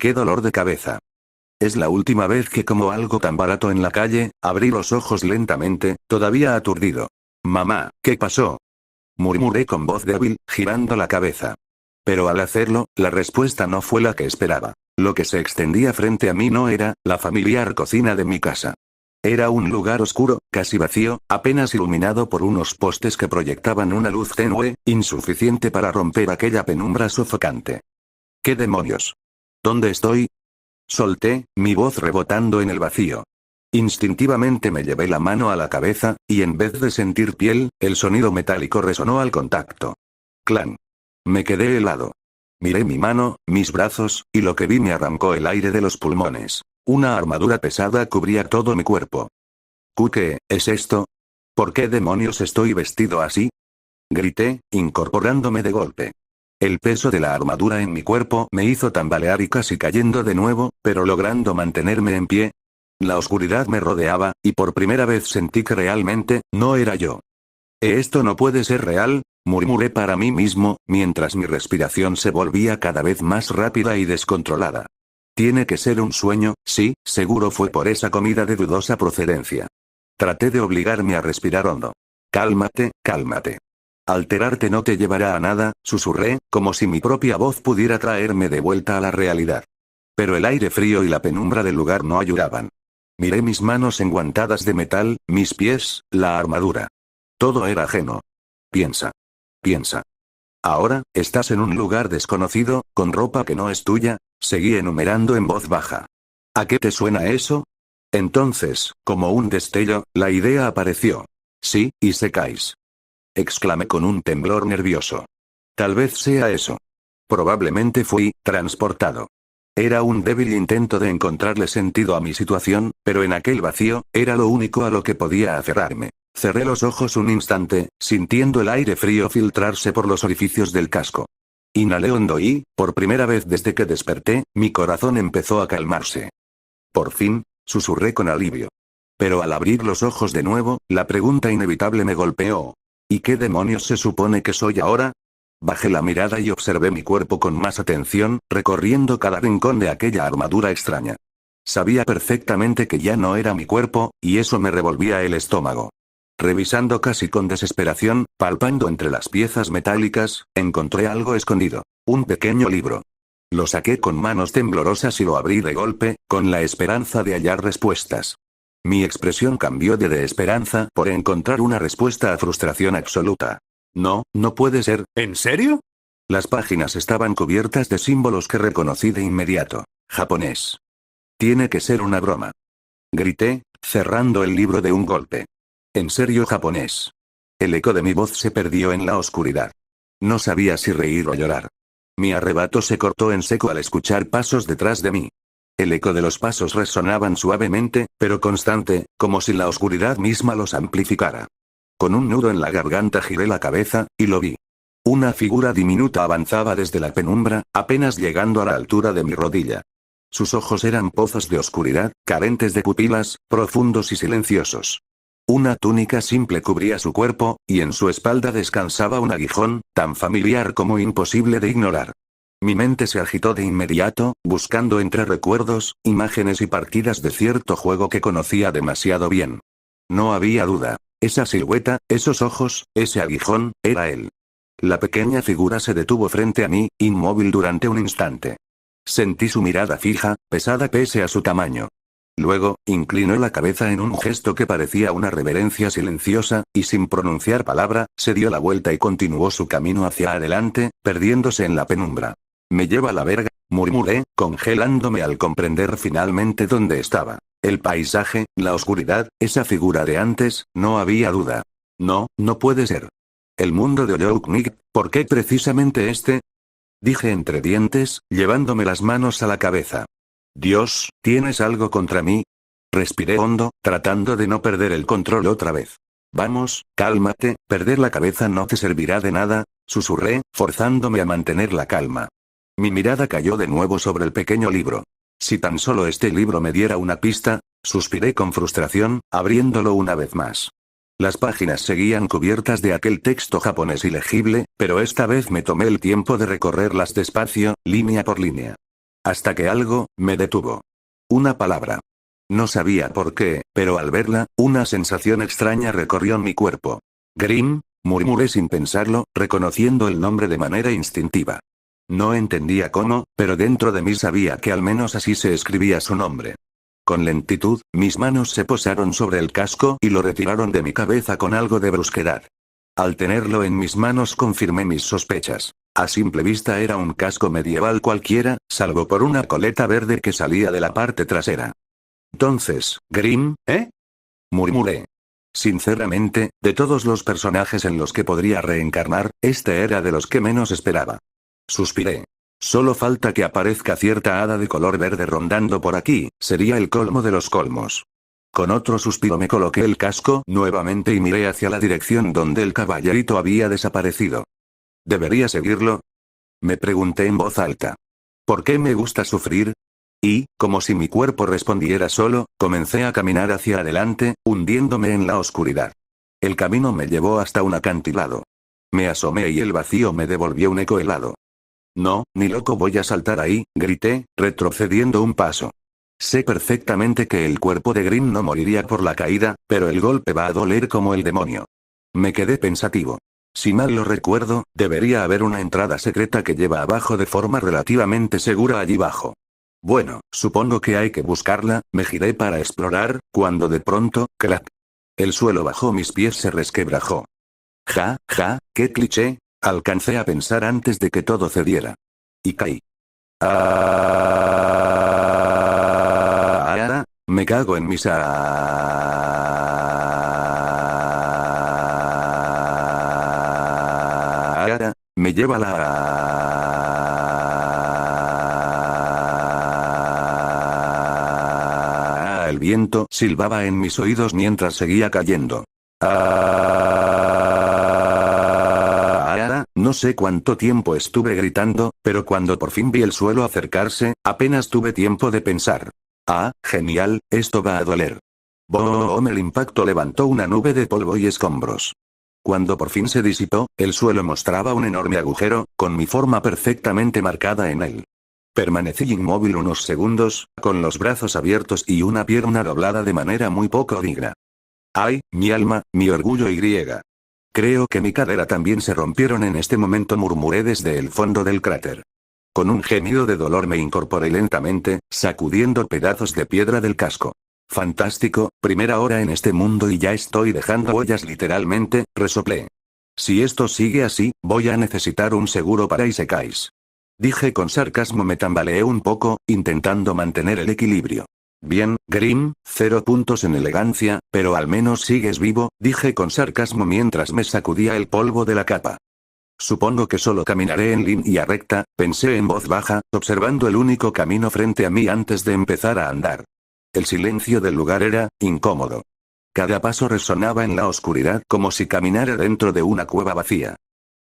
¡Qué dolor de cabeza! Es la última vez que como algo tan barato en la calle. Abrí los ojos lentamente, todavía aturdido. Mamá, ¿qué pasó? Murmuré con voz débil, girando la cabeza. Pero al hacerlo, la respuesta no fue la que esperaba. Lo que se extendía frente a mí no era la familiar cocina de mi casa. Era un lugar oscuro, casi vacío, apenas iluminado por unos postes que proyectaban una luz tenue, insuficiente para romper aquella penumbra sofocante. ¿Qué demonios? ¿Dónde estoy? Solté, mi voz rebotando en el vacío. Instintivamente me llevé la mano a la cabeza, y en vez de sentir piel, el sonido metálico resonó al contacto. ¡Clan! Me quedé helado. Miré mi mano, mis brazos, y lo que vi me arrancó el aire de los pulmones. Una armadura pesada cubría todo mi cuerpo. ¿Qué es esto? ¿Por qué demonios estoy vestido así? Grité, incorporándome de golpe. El peso de la armadura en mi cuerpo me hizo tambalear y casi cayendo de nuevo, pero logrando mantenerme en pie. La oscuridad me rodeaba, y por primera vez sentí que realmente, no era yo. Esto no puede ser real, murmuré para mí mismo, mientras mi respiración se volvía cada vez más rápida y descontrolada. Tiene que ser un sueño, sí, seguro fue por esa comida de dudosa procedencia. Traté de obligarme a respirar hondo. Cálmate, cálmate. Alterarte no te llevará a nada, susurré, como si mi propia voz pudiera traerme de vuelta a la realidad. Pero el aire frío y la penumbra del lugar no ayudaban. Miré mis manos enguantadas de metal, mis pies, la armadura. Todo era ajeno. Piensa. Piensa. Ahora, estás en un lugar desconocido, con ropa que no es tuya, seguí enumerando en voz baja. ¿A qué te suena eso? Entonces, como un destello, la idea apareció. Sí, y secáis. Exclamé con un temblor nervioso. Tal vez sea eso. Probablemente fui transportado. Era un débil intento de encontrarle sentido a mi situación, pero en aquel vacío, era lo único a lo que podía aferrarme. Cerré los ojos un instante, sintiendo el aire frío filtrarse por los orificios del casco. Inhalé hondo y, por primera vez desde que desperté, mi corazón empezó a calmarse. Por fin, susurré con alivio. Pero al abrir los ojos de nuevo, la pregunta inevitable me golpeó. ¿Y qué demonios se supone que soy ahora? Bajé la mirada y observé mi cuerpo con más atención, recorriendo cada rincón de aquella armadura extraña. Sabía perfectamente que ya no era mi cuerpo, y eso me revolvía el estómago. Revisando casi con desesperación, palpando entre las piezas metálicas, encontré algo escondido. Un pequeño libro. Lo saqué con manos temblorosas y lo abrí de golpe, con la esperanza de hallar respuestas. Mi expresión cambió de esperanza por encontrar una respuesta a frustración absoluta. No, no puede ser. ¿En serio? Las páginas estaban cubiertas de símbolos que reconocí de inmediato. Japonés. Tiene que ser una broma. Grité, cerrando el libro de un golpe. ¿En serio japonés? El eco de mi voz se perdió en la oscuridad. No sabía si reír o llorar. Mi arrebato se cortó en seco al escuchar pasos detrás de mí. El eco de los pasos resonaban suavemente, pero constante, como si la oscuridad misma los amplificara. Con un nudo en la garganta giré la cabeza, y lo vi. Una figura diminuta avanzaba desde la penumbra, apenas llegando a la altura de mi rodilla. Sus ojos eran pozos de oscuridad, carentes de pupilas, profundos y silenciosos. Una túnica simple cubría su cuerpo, y en su espalda descansaba un aguijón, tan familiar como imposible de ignorar. Mi mente se agitó de inmediato, buscando entre recuerdos, imágenes y partidas de cierto juego que conocía demasiado bien. No había duda. Esa silueta, esos ojos, ese aguijón, era él. La pequeña figura se detuvo frente a mí, inmóvil durante un instante. Sentí su mirada fija, pesada pese a su tamaño. Luego, inclinó la cabeza en un gesto que parecía una reverencia silenciosa, y sin pronunciar palabra, se dio la vuelta y continuó su camino hacia adelante, perdiéndose en la penumbra. Me lleva la verga, murmuré, congelándome al comprender finalmente dónde estaba. El paisaje, la oscuridad, esa figura de antes, no había duda. No, no puede ser. El mundo de Oyounik, ¿por qué precisamente este? Dije entre dientes, llevándome las manos a la cabeza. Dios, ¿tienes algo contra mí? Respiré hondo, tratando de no perder el control otra vez. Vamos, cálmate, perder la cabeza no te servirá de nada, susurré, forzándome a mantener la calma. Mi mirada cayó de nuevo sobre el pequeño libro. Si tan solo este libro me diera una pista, suspiré con frustración, abriéndolo una vez más. Las páginas seguían cubiertas de aquel texto japonés ilegible, pero esta vez me tomé el tiempo de recorrerlas despacio, línea por línea. Hasta que algo me detuvo. Una palabra. No sabía por qué, pero al verla, una sensación extraña recorrió mi cuerpo. Grim, murmuré sin pensarlo, reconociendo el nombre de manera instintiva. No entendía cómo, pero dentro de mí sabía que al menos así se escribía su nombre. Con lentitud, mis manos se posaron sobre el casco y lo retiraron de mi cabeza con algo de brusquedad. Al tenerlo en mis manos confirmé mis sospechas. A simple vista era un casco medieval cualquiera, salvo por una coleta verde que salía de la parte trasera. Entonces, Grim, ¿eh? Murmuré. Sinceramente, de todos los personajes en los que podría reencarnar, este era de los que menos esperaba. Suspiré. Solo falta que aparezca cierta hada de color verde rondando por aquí, sería el colmo de los colmos. Con otro suspiro me coloqué el casco nuevamente y miré hacia la dirección donde el caballerito había desaparecido. ¿Debería seguirlo? Me pregunté en voz alta. ¿Por qué me gusta sufrir? Y, como si mi cuerpo respondiera solo, comencé a caminar hacia adelante, hundiéndome en la oscuridad. El camino me llevó hasta un acantilado. Me asomé y el vacío me devolvió un eco helado. No, ni loco voy a saltar ahí, grité, retrocediendo un paso. Sé perfectamente que el cuerpo de Grim no moriría por la caída, pero el golpe va a doler como el demonio. Me quedé pensativo. Si mal lo recuerdo, debería haber una entrada secreta que lleva abajo de forma relativamente segura allí abajo. Bueno, supongo que hay que buscarla, me giré para explorar, cuando de pronto, crack. El suelo bajo mis pies se resquebrajó. Ja, qué cliché, alcancé a pensar antes de que todo cediera. Y caí. Me cago en mis me lleva el viento silbaba en mis oídos mientras seguía cayendo. No sé cuánto tiempo estuve gritando, pero cuando por fin vi el suelo acercarse, apenas tuve tiempo de pensar. Genial, esto va a doler. Boom, el impacto levantó una nube de polvo y escombros. Cuando por fin se disipó, el suelo mostraba un enorme agujero, con mi forma perfectamente marcada en él. Permanecí inmóvil unos segundos, con los brazos abiertos y una pierna doblada de manera muy poco digna. ¡Ay, mi alma, mi orgullo y griega! Creo que mi cadera también se rompieron en este momento, murmuré desde el fondo del cráter. Con un gemido de dolor me incorporé lentamente, sacudiendo pedazos de piedra del casco. Fantástico, primera hora en este mundo y ya estoy dejando huellas literalmente, resoplé. Si esto sigue así, voy a necesitar un seguro para isekais. Dije con sarcasmo. Me tambaleé un poco, intentando mantener el equilibrio. Bien, Grim, 0 puntos en elegancia, pero al menos sigues vivo, dije con sarcasmo mientras me sacudía el polvo de la capa. Supongo que solo caminaré en línea recta, pensé en voz baja, observando el único camino frente a mí antes de empezar a andar. El silencio del lugar era incómodo. Cada paso resonaba en la oscuridad como si caminara dentro de una cueva vacía.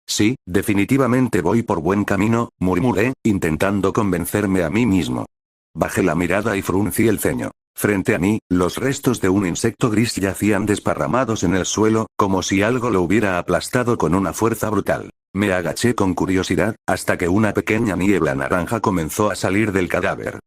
Sí, definitivamente voy por buen camino, murmuré, intentando convencerme a mí mismo. Bajé la mirada y fruncí el ceño. Frente a mí, los restos de un insecto gris yacían desparramados en el suelo, como si algo lo hubiera aplastado con una fuerza brutal. Me agaché con curiosidad, hasta que una pequeña niebla naranja comenzó a salir del cadáver.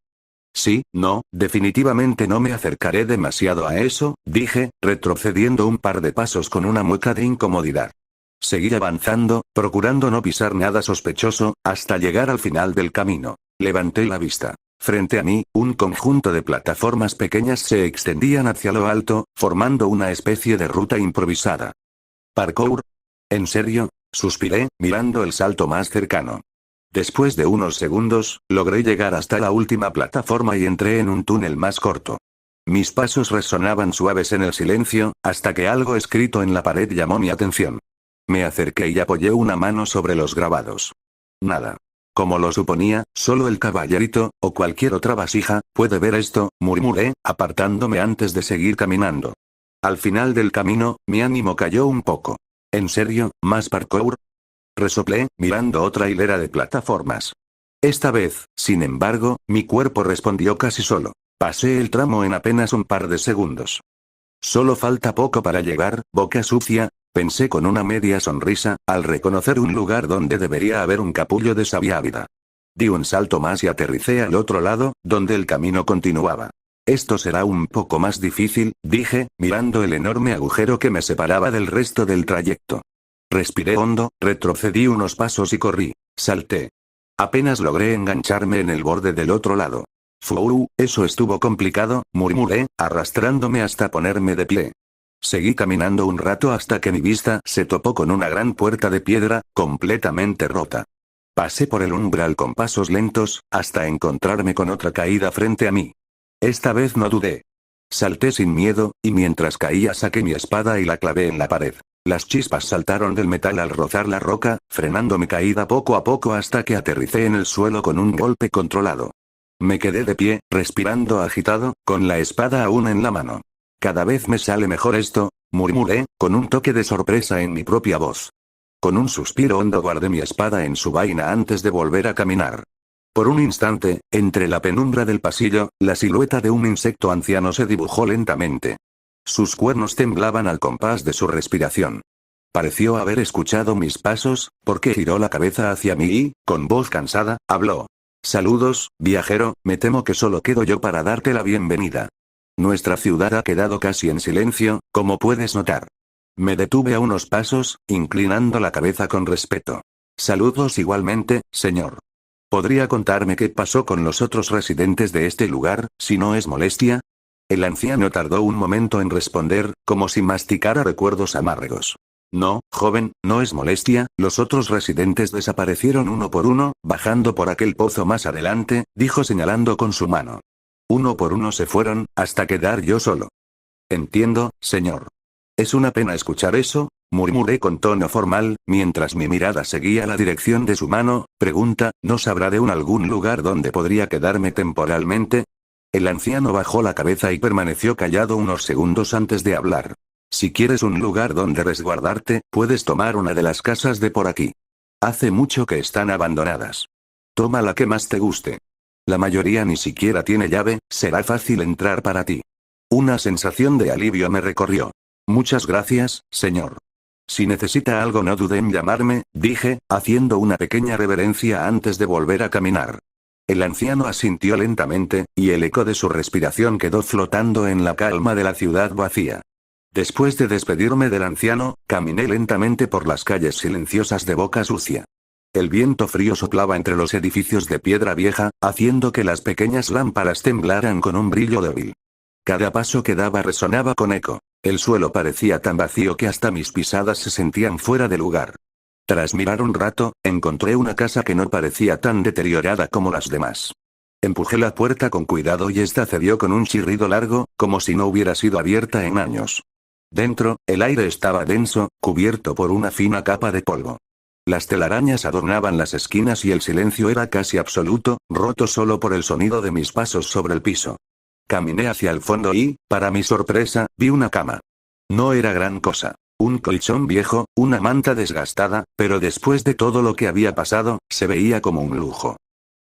Sí, no, definitivamente no me acercaré demasiado a eso, dije, retrocediendo un par de pasos con una mueca de incomodidad. Seguí avanzando, procurando no pisar nada sospechoso, hasta llegar al final del camino. Levanté la vista. Frente a mí, un conjunto de plataformas pequeñas se extendían hacia lo alto, formando una especie de ruta improvisada. ¿Parkour? ¿En serio? Suspiré, mirando el salto más cercano. Después de unos segundos, logré llegar hasta la última plataforma y entré en un túnel más corto. Mis pasos resonaban suaves en el silencio, hasta que algo escrito en la pared llamó mi atención. Me acerqué y apoyé una mano sobre los grabados. Nada. Como lo suponía, solo el caballerito, o cualquier otra vasija, puede ver esto, murmuré, apartándome antes de seguir caminando. Al final del camino, mi ánimo cayó un poco. ¿En serio, más parkour? Resoplé, mirando otra hilera de plataformas. Esta vez, sin embargo, mi cuerpo respondió casi solo. Pasé el tramo en apenas un par de segundos. Solo falta poco para llegar, boca sucia, pensé con una media sonrisa, al reconocer un lugar donde debería haber un capullo de savia ávida. Di un salto más y aterricé al otro lado, donde el camino continuaba. Esto será un poco más difícil, dije, mirando el enorme agujero que me separaba del resto del trayecto. Respiré hondo, retrocedí unos pasos y corrí. Salté. Apenas logré engancharme en el borde del otro lado. Eso estuvo complicado, murmuré, arrastrándome hasta ponerme de pie. Seguí caminando un rato hasta que mi vista se topó con una gran puerta de piedra, completamente rota. Pasé por el umbral con pasos lentos, hasta encontrarme con otra caída frente a mí. Esta vez no dudé. Salté sin miedo, y mientras caía saqué mi espada y la clavé en la pared. Las chispas saltaron del metal al rozar la roca, frenando mi caída poco a poco hasta que aterricé en el suelo con un golpe controlado. Me quedé de pie, respirando agitado, con la espada aún en la mano. Cada vez me sale mejor esto, murmuré, con un toque de sorpresa en mi propia voz. Con un suspiro hondo guardé mi espada en su vaina antes de volver a caminar. Por un instante, entre la penumbra del pasillo, la silueta de un insecto anciano se dibujó lentamente. Sus cuernos temblaban al compás de su respiración. Pareció haber escuchado mis pasos, porque giró la cabeza hacia mí y, con voz cansada, habló. Saludos, viajero, me temo que solo quedo yo para darte la bienvenida. Nuestra ciudad ha quedado casi en silencio, como puedes notar. Me detuve a unos pasos, inclinando la cabeza con respeto. Saludos igualmente, señor. ¿Podría contarme qué pasó con los otros residentes de este lugar, si no es molestia? El anciano tardó un momento en responder, como si masticara recuerdos amargos. No, joven, no es molestia, los otros residentes desaparecieron uno por uno, bajando por aquel pozo más adelante, dijo señalando con su mano. Uno por uno se fueron, hasta quedar yo solo. Entiendo, señor. Es una pena escuchar eso, murmuré con tono formal, mientras mi mirada seguía la dirección de su mano. Pregunta, ¿no sabrá de algún lugar donde podría quedarme temporalmente? El anciano bajó la cabeza y permaneció callado unos segundos antes de hablar. Si quieres un lugar donde resguardarte, puedes tomar una de las casas de por aquí. Hace mucho que están abandonadas. Toma la que más te guste. La mayoría ni siquiera tiene llave, será fácil entrar para ti. Una sensación de alivio me recorrió. Muchas gracias, señor. Si necesita algo no dude en llamarme, dije, haciendo una pequeña reverencia antes de volver a caminar. El anciano asintió lentamente, y el eco de su respiración quedó flotando en la calma de la ciudad vacía. Después de despedirme del anciano, caminé lentamente por las calles silenciosas de Boca Sucia. El viento frío soplaba entre los edificios de piedra vieja, haciendo que las pequeñas lámparas temblaran con un brillo débil. Cada paso que daba resonaba con eco. El suelo parecía tan vacío que hasta mis pisadas se sentían fuera de lugar. Tras mirar un rato, encontré una casa que no parecía tan deteriorada como las demás. Empujé la puerta con cuidado y esta cedió con un chirrido largo, como si no hubiera sido abierta en años. Dentro, el aire estaba denso, cubierto por una fina capa de polvo. Las telarañas adornaban las esquinas y el silencio era casi absoluto, roto solo por el sonido de mis pasos sobre el piso. Caminé hacia el fondo y, para mi sorpresa, vi una cama. No era gran cosa. Un colchón viejo, una manta desgastada, pero después de todo lo que había pasado, se veía como un lujo.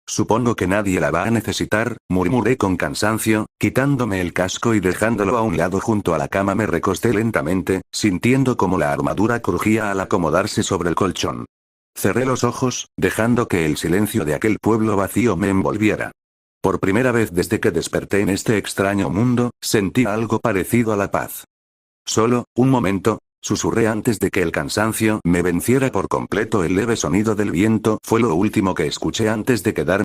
Supongo que nadie la va a necesitar, murmuré con cansancio, quitándome el casco y dejándolo a un lado junto a la cama me recosté lentamente, sintiendo como la armadura crujía al acomodarse sobre el colchón. Cerré los ojos, dejando que el silencio de aquel pueblo vacío me envolviera. Por primera vez desde que desperté en este extraño mundo, sentí algo parecido a la paz. Solo, un momento, susurré antes de que el cansancio me venciera por completo. El leve sonido del viento fue lo último que escuché antes de quedarme